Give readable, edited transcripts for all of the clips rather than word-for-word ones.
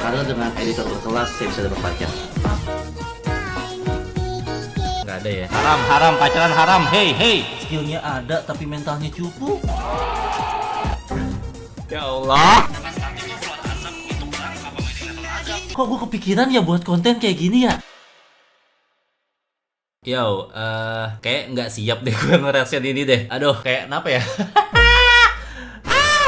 Karena dengan editor berkelas saya bisa dapat pacar. Nggak ada ya. Haram, haram, pacaran haram. Hey. Skillnya ada tapi mentalnya cupu. Ya Allah. Kok gue kepikiran ya buat konten kayak gini ya? Yo, kayak nggak siap deh gue ngereaction ini deh. Aduh, kayak kenapa ya?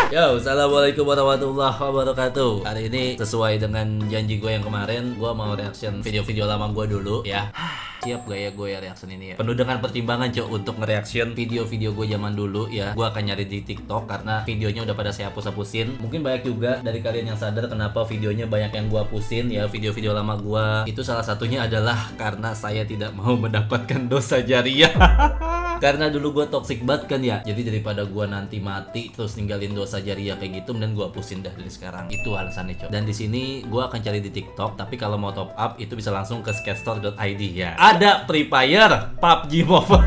Yo, assalamualaikum warahmatullahi wabarakatuh. Hari ini sesuai dengan janji gue yang kemarin, gue mau reaction video-video lama gue dulu ya. Siap gak ya gue ya reaction ini ya? Penuh dengan pertimbangan cok untuk nge-reaction video-video gue zaman dulu ya. Gue akan nyari di TikTok karena videonya udah pada saya hapus-hapusin. Mungkin banyak juga dari kalian yang sadar kenapa videonya banyak yang gue hapusin ya. Video-video lama gue itu salah satunya adalah karena saya tidak mau mendapatkan dosa jariah. Karena dulu gue toxic banget kan ya. Jadi daripada gue nanti mati terus ninggalin dosa jariah kayak gitu, dan gue hapusin dah dari sekarang. Itu alasannya cok. Dan di sini gue akan cari di TikTok. Tapi kalau mau top up itu bisa langsung ke sketchstore.id ya. Ada Free Fire, PUBG Mobile,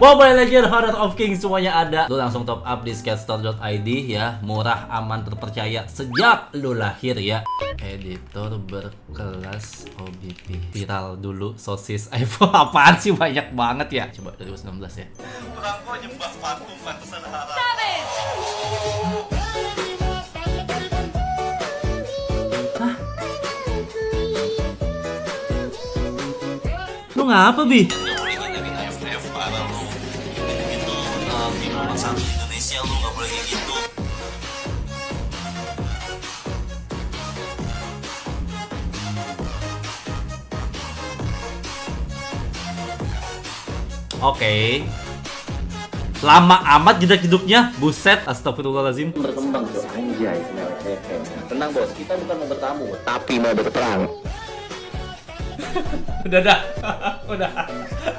Mobile Legends, Honor of Kings, semuanya ada. Lu langsung top up di sketchstore.id ya. Murah, aman, terpercaya sejak lu lahir ya. Editor berkelas OBP. Viral dulu sosis iPhone. Apaan sih, banyak banget ya. Coba 2019 ya. Perangko nyembah patung pantesan haram. Hah? Lu ngapa, Bi? Gak boleh nginarin AFF parah lu. Gitu, di nomor 1 Indonesia lu gak boleh kayak gitu. Oke. Lama amat jeda hidupnya. Buset, astagfirullahaladzim. Berkembang tuh anjay. Tenang bos, kita bukan mau bertamu, tapi mau berperang. Udah dah. Udah.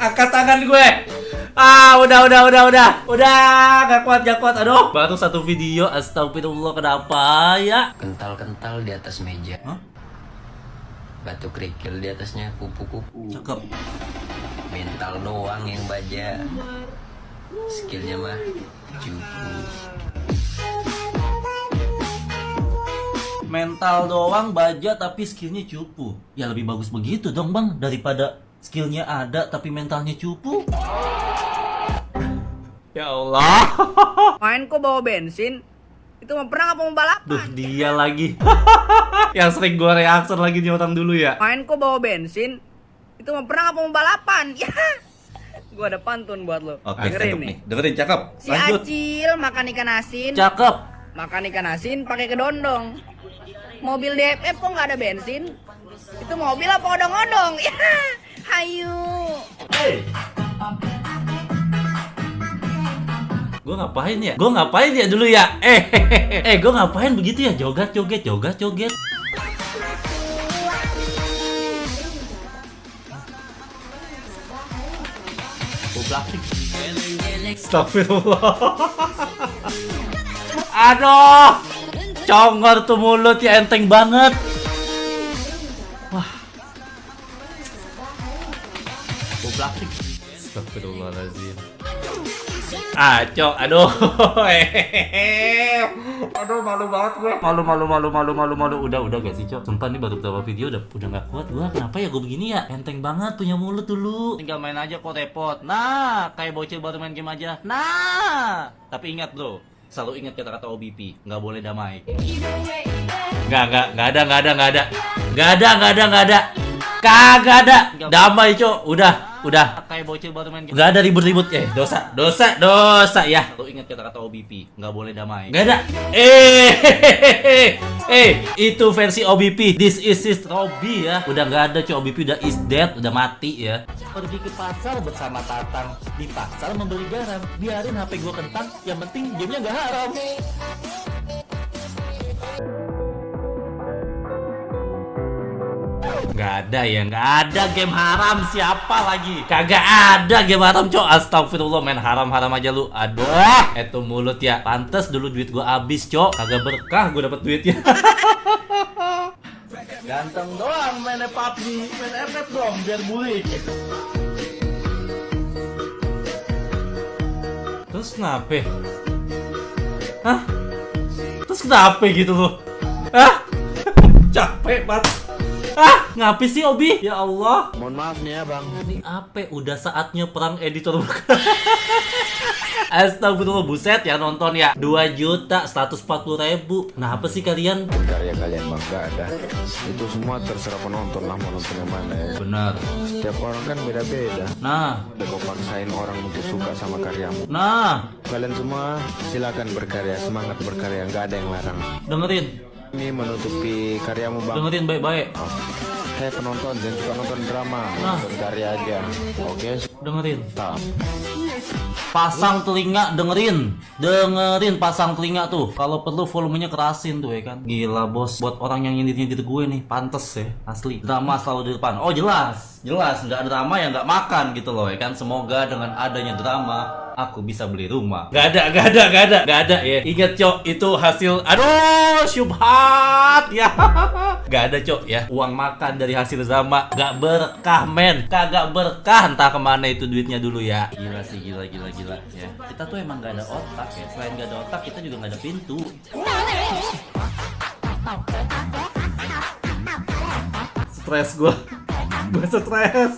Angkat tangan gue. Udah. Gak kuat. Aduh. Baru satu video, astagfirullah, kenapa ya? Kental-kental di atas meja. Hah? Batu kerikil di atasnya kupu-kupu. Cakep. Mental doang yang baja. Skillnya mah cupu. Mental doang baja tapi skillnya cupu. Ya lebih bagus begitu dong bang, daripada skillnya ada tapi mentalnya cupu. Ya Allah. Main kok bawa bensin? Itu mau perang apa mau balapan? Duh, dia lagi. Yang sering gue reaction lagi nih orang dulu ya. Main kok bawa bensin? Itu mau perang apa mau balapan? Ya. Gua ada pantun buat lo. Oke, Dengerin cakep nih. nih. Dengerin, cakep. Si Lanjut. Acil makan ikan asin. Cakep. Makan ikan asin pakai kedondong. Mobil DFF kok nggak ada bensin? Itu mobil apa odong-odong? Ya. Hayu. Gue ngapain ya dulu ya? Gue ngapain begitu ya? Joget. Astagfirullah. Aduh, congor tuh mulut ya, enteng banget. Wah. Astagfirullahaladzim. Cok, aduh. Aduh, malu banget gue. Malu. Udah gak sih, Cok? Sumpah nih baru beberapa video udah gak kuat gue. Kenapa ya gue begini ya? Enteng banget punya mulut dulu. Tinggal main aja kok repot. Nah, kayak bocil baru main game aja. Nah, tapi ingat bro, selalu ingat kata-kata OBP, nggak boleh damai. Nggak ada. Kagak ada. Damai, Cok. Udah. Kayak bocil baru main game. Nggak ada ribut-ribut. Dosa ya. Selalu ingat kata-kata OBP, nggak boleh damai. Nggak ada. Itu versi OBP. This is his Robby ya. Udah nggak ada, Cok. OBP udah is dead, udah mati ya. Pergi ke pasar bersama Tatang. Di pasar membeli garam. Biarin HP gua kentang. Yang penting gamenya nggak haram. Nggak ada game haram. Siapa lagi? Kagak ada game haram, Cok. Astagfirullah, main haram-haram aja lu. Aduh, itu mulut ya. Pantes dulu duit gua habis, Cok. Kagak berkah gua dapet duitnya. Ganteng doang main PUBG, main FF dong biar bully. Terus kenapa? Hah? Terus kenapa gitu loh? Hah? capek banget. Ah, ngapain sih Obi? Ya Allah. Mohon maaf nih ya bang. Ini apa? Udah saatnya perang editor. Astagfirullah, buset ya nonton ya 2.140.000. Kenapa sih kalian? Karya kalian bang gak ada. Itu semua terserah penonton lah mau nonton yang mana ya. Benar. Tiap orang kan beda-beda. Nah, Udah kau paksain orang untuk suka sama karyamu. nah, Kalian semua silakan berkarya, semangat berkarya, nggak ada yang larang. dengerin, Ini menutupi karyamu bang. dengerin baik-baik. Hei penonton, jangan suka nonton drama, nonton karya aja. Oke, Dengerin. tak. Pasang telinga, dengerin. Dengerin, pasang telinga tuh. Kalau perlu volumenya kerasin tuh ya kan. Gila bos, buat orang yang nyindir-nyindir gue nih, pantes ya, asli. Drama selalu di depan. Oh jelas, jelas. Nggak ada drama ya nggak makan gitu loh ya kan. Semoga dengan adanya drama, aku bisa beli rumah. Gak ada ya. Ingat cok, itu hasil, aduh, syubhat ya. Gak ada cok ya. Uang makan dari hasil drama gak berkah men, kagak berkah. Entah kemana itu duitnya dulu ya. Gila sih, gila ya. Kita tuh emang gak ada otak ya. Selain gak ada otak, kita juga gak ada pintu. Stres gua stres.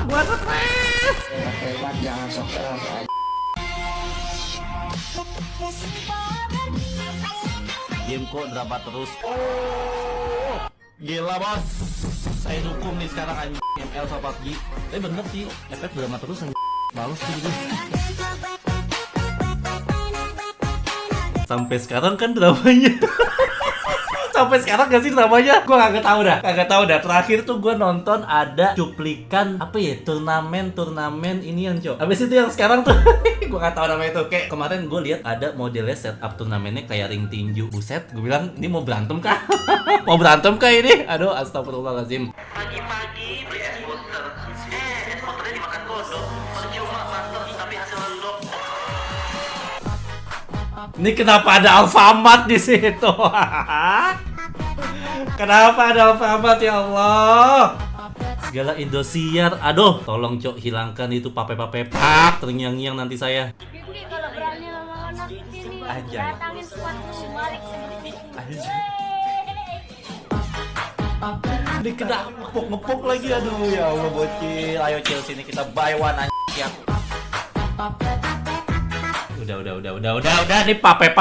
Gua stres. Game kok drama terus. Oh, gila bos. Saya dukung nih sekarang anjing ML sama PUBG. Tapi bener sih, FF drama terus anjing. Males sih gitu. Sampai sekarang kan dramanya. Sampai sekarang gak sih dramanya? Gue kagak tahu dah. Terakhir tuh gue nonton ada cuplikan apa ya, turnamen ini yang cok. Abis itu yang sekarang tuh gue gak tahu namanya itu. Kayak kemarin gue lihat ada modelnya setup turnamennya kayak ring tinju. Buset, gue bilang ini mau berantem kah? Mau berantem kah ini? Aduh, astagfirullahaladzim. Pagi-pagi beli es butter. Es butternya dimakan kodok. Percuma master tapi hasil rendok. Ini kenapa ada Alfamart di situ? Kenapa ada Alfamart ya Allah? Segala Indosiar. Aduh, tolong cok hilangkan itu pape-pape pak terngiang-ngiang nanti saya. Jadi kalau berani lawan anak sini, Anjay. datangin squad balik sendiri. Ini kena ngepuk lagi, aduh ya Allah bocil. Ayo cil sini kita buy one anjing ya. Udah nih pape. Gak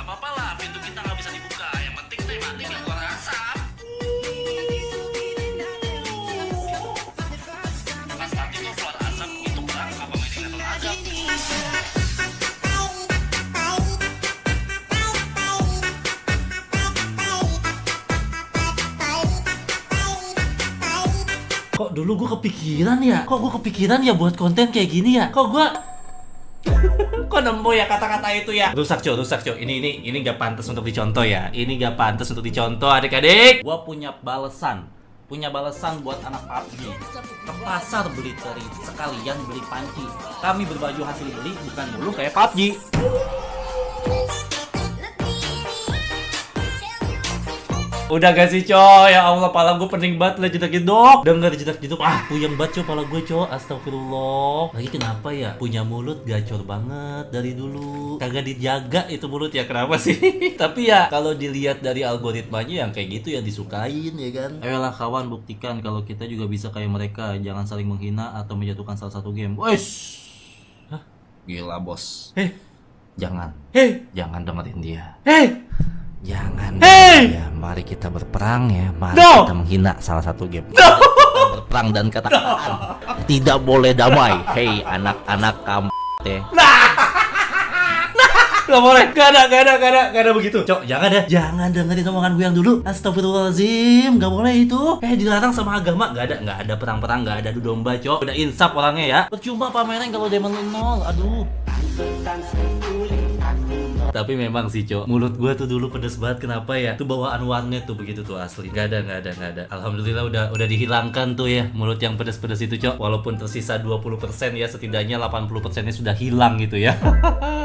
apa-apa lah, pintu kita nggak bisa dibuka. Yang penting teh mati nggak keluar asap. Pas nanti kok keluar asap itu perang apa main level azab? Kok dulu gue kepikiran ya buat konten kayak gini ya? Kok gue kok nemu ya kata-kata itu ya? Rusak cok. Ini gak pantas untuk dicontoh ya. Ini gak pantas untuk dicontoh adik-adik. Gua punya balasan buat anak PUBG. Ke pasar beli teri, sekalian beli panci. Kami berbaju hasil beli, bukan dulu kayak PUBG. Udah gak sih coy? Ya Allah, pala gue pening banget lah jedak-jedok. Dengar jedak-jedok, puyeng banget coy pala gue coy. Astagfirullah. Lagi kenapa ya? Punya mulut gacor banget dari dulu. Kagak dijaga itu mulut ya, kenapa sih? Tapi ya kalau dilihat dari algoritmanya yang kayak gitu ya disukain ya kan. Ayolah kawan, buktikan kalau kita juga bisa kayak mereka. Jangan saling menghina atau menjatuhkan salah satu game. Wesh. Hah? Gila bos. Jangan dengerin dia. Jangan ya, mari kita berperang ya. Mari kita menghina salah satu game. Kita berperang dan katakan tidak boleh damai. Hei anak-anak kamu teh. Gak boleh, gak ada begitu. Cok, jangan dengerin omongan gue yang dulu. Astagfirullahaladzim, gak boleh itu. Dilarang sama agama. Gak ada perang-perang, gak ada adu domba, cok. Udah insaf orangnya ya. Percuma pameran kalau Demon 0. Aduh. Tapi memang sih cok, mulut gue tuh dulu pedes banget. Kenapa ya? Tuh bawaan warnet tuh begitu tuh asli. Gak ada. Alhamdulillah udah dihilangkan tuh ya mulut yang pedes-pedes itu cok. Walaupun tersisa 20% ya, setidaknya 80%-nya sudah hilang gitu ya.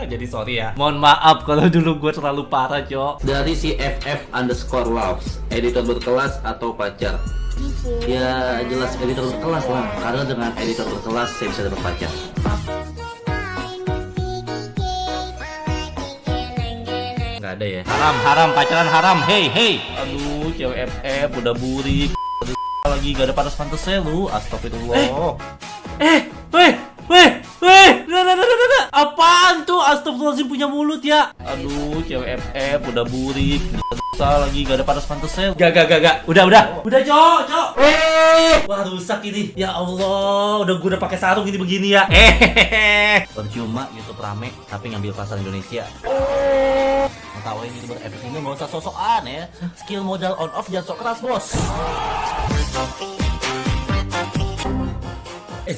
Jadi sorry ya. Mohon maaf kalau dulu gue terlalu parah cok. Dari si FF_loves, editor berkelas atau pacar? Ya jelas editor berkelas lah. Karena dengan editor berkelas saya bisa dapat pacar. Gak ada ya. Haram pacaran haram. Hey. Aduh, cewek FF udah burik. Aduh, lagi gak ada pantas-pantasnya lu. Astagfirullah. Weh. Nah. Apaan tuh? Astagfirullahaladzim punya mulut ya. Aduh, cewek FF udah burik. Lagi gak ada pantas-pantasnya. Gak. Udah, Cok. Wah, rusak ini. Ya Allah, udah gue udah pakai sarung ini begini ya. Percuma YouTube rame tapi ngambil pasar Indonesia. Mau tawain YouTuber FF ini gak usah sosokan ya. Skill modal on off jangan sok keras, bos.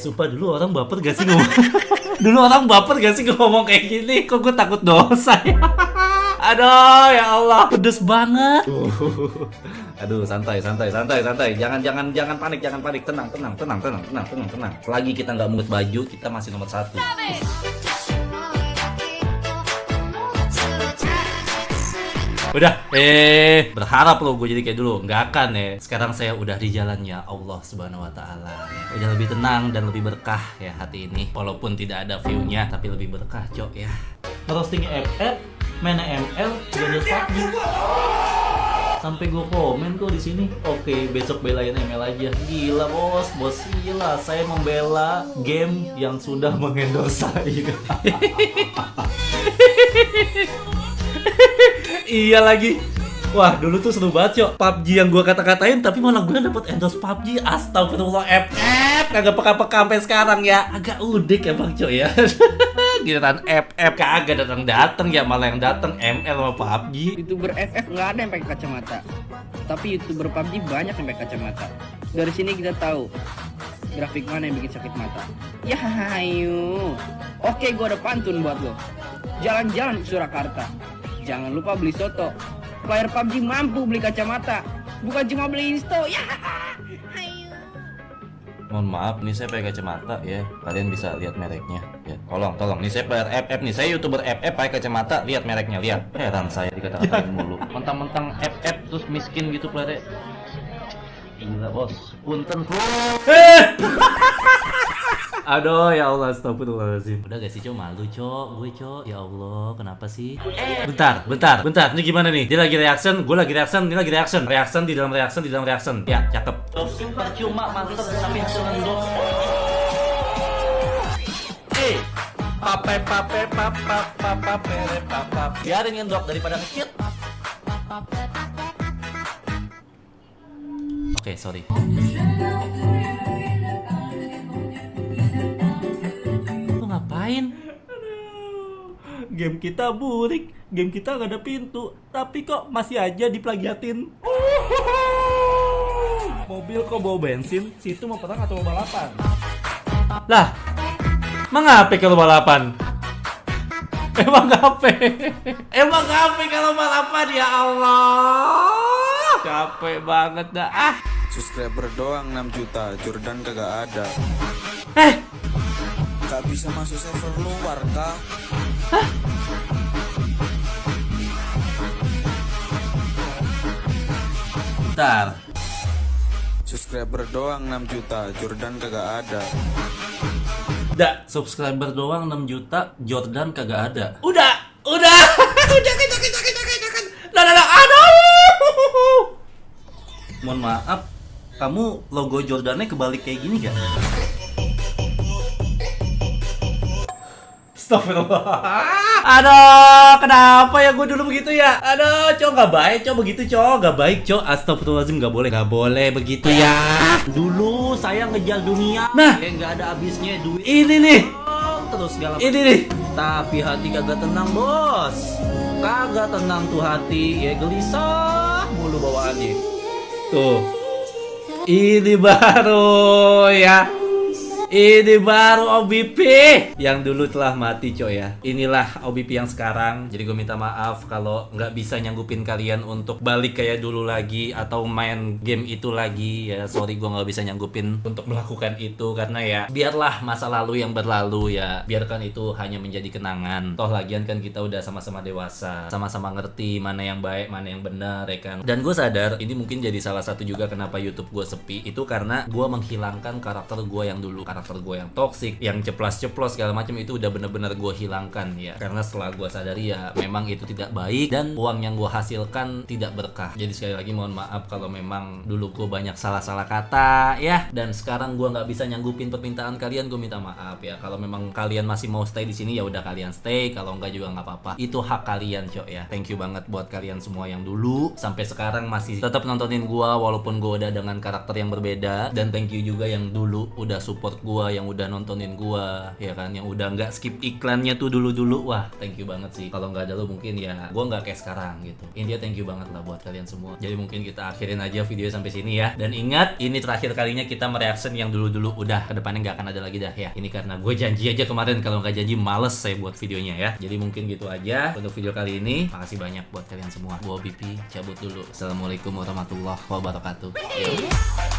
Sumpah dulu orang baper gak sih ngomong? Dulu orang baper gak sih ngomong kayak gini? Kok gue takut dosa ya? Aduh, ya Allah, pedes banget. Aduh, santai. Jangan panik. Tenang. Selagi kita nggak mungut baju, kita masih nomor 1. Udah, berharap lo gue jadi kayak dulu. Nggak akan ya. Sekarang saya udah di jalannya Allah Subhanahu Wa Taala. Udah lebih tenang dan lebih berkah ya hati ini. Walaupun tidak ada view-nya, tapi lebih berkah, Cok ya. Roasting FF, main ML, jadi PUBG. Sampai gue komen tuh di sini. Oke, besok belain ML aja. Gila bos gila. Saya membela game yang sudah mengendorse saya. Iya lagi. Wah, dulu tuh seru banget, Cok. PUBG yang gue kata-katain, tapi malah gue dapet endorse PUBG. Astagfirullah, FF kagak peka-peka sampai sekarang ya. Agak udik ya Bang, Cok ya. Giliran FF kagak datang ya, malah yang datang ML sama PUBG. YouTuber FF nggak ada yang pakai kacamata, tapi YouTuber PUBG banyak yang pakai kacamata. Dari sini kita tahu grafik mana yang bikin sakit mata. Ya hayu. Oke, gue ada pantun buat lo. Jalan-jalan ke Surakarta, jangan lupa beli soto. Player PUBG mampu beli kacamata, bukan cuma beli insto. Ya hayu. Mohon maaf, nih saya pakai kacamata ya. Kalian bisa lihat mereknya. Ya, tolong. Nih saya player FF nih. Saya YouTuber FF pakai kacamata. Lihat mereknya, lihat. Heran saya dikata-katain mulu. Mentang-mentang FF terus miskin gitu playernya. Gila bos. Punten bos. Aduh, ya Allah, astagfirullahaladzim. Udah gak sih, Cok? Malu, Cok. Gue, Cok. Ya Allah, kenapa sih? Bentar. Ini gimana nih? Dia lagi reaction, gue lagi reaction, dia lagi reaction. Reaction di dalam reaction. Ya, cakep. Percuma, mantap, tapi hasil ngendok. Biarin ngendok daripada kecil. Oke, sorry. Ngapain? Game kita burik, game kita gak ada pintu, tapi kok masih aja diplagiatin. Mobil kok bawa bensin, situ mau perang atau mau balapan? Lah, mengapa kalau balapan? Emang ngapain kalau balapan, ya Allah? Capek banget dah. Subscriber doang 6 juta, Jordan kagak ada. Gak bisa masuk server luar kah? Bentar. Subscriber doang 6 juta, Jordan kagak ada. Subscriber doang 6 juta, Jordan kagak ada. Udah. Aduh. Mohon maaf, kamu logo Jordannya kebalik kayak gini gak? Astagfirullah. Aduh, kenapa ya gue dulu begitu ya? Aduh, Cok, gak baik, Cok, begitu, Cok. Gak baik, Cok. Astagfirullahaladzim, gak boleh begitu ya. Dulu saya ngejar dunia. Nah, gak ada habisnya duit. Ini nih. Terus segala. Ini nih. Tapi hati kagak tenang, bos. Kagak tenang tuh hati. Ya gelisah mulu bawaannya. Tuh. Ini baru ya. Ini baru OBP yang dulu telah mati, Cok ya. Inilah OBP yang sekarang. Jadi gue minta maaf kalau nggak bisa nyanggupin kalian untuk balik kayak dulu lagi atau main game itu lagi ya. Sorry, gue nggak bisa nyanggupin untuk melakukan itu karena ya biarlah masa lalu yang berlalu ya. Biarkan itu hanya menjadi kenangan. Toh lagian kan kita udah sama-sama dewasa, sama-sama ngerti mana yang baik, mana yang benar ya kan. Dan gue sadar ini mungkin jadi salah satu juga kenapa YouTube gue sepi itu karena gue menghilangkan karakter gue yang dulu. karakter gue yang toksik, yang ceplas-ceplos segala macam itu udah bener-bener gue hilangkan ya. Karena setelah gue sadari ya memang itu tidak baik dan uang yang gue hasilkan tidak berkah. Jadi sekali lagi mohon maaf kalau memang dulu gue banyak salah-salah kata ya, dan sekarang gue nggak bisa nyanggupin permintaan kalian, gue minta maaf ya. Kalau memang kalian masih mau stay di sini ya udah kalian stay, kalau enggak juga nggak apa-apa. Itu hak kalian cok ya. Thank you banget buat kalian semua yang dulu sampai sekarang masih tetap nontonin gue walaupun gue udah dengan karakter yang berbeda, dan thank you juga yang dulu udah support gue, yang udah nontonin gue ya kan, yang udah nggak skip iklannya tuh dulu. Wah thank you banget sih. Kalau nggak ada lu mungkin ya gue nggak kayak sekarang gitu. Intinya thank you banget lah buat kalian semua. Jadi mungkin kita akhirin aja video sampai sini ya, dan ingat ini terakhir kalinya kita mereaction yang dulu udah, kedepannya nggak akan ada lagi dah ya. Ini karena gue janji aja kemarin, kalau nggak janji males saya buat videonya ya. Jadi mungkin gitu aja untuk video kali ini. Makasih banyak buat kalian semua. Gua BP cabut dulu. Assalamualaikum warahmatullahi wabarakatuh. Yo.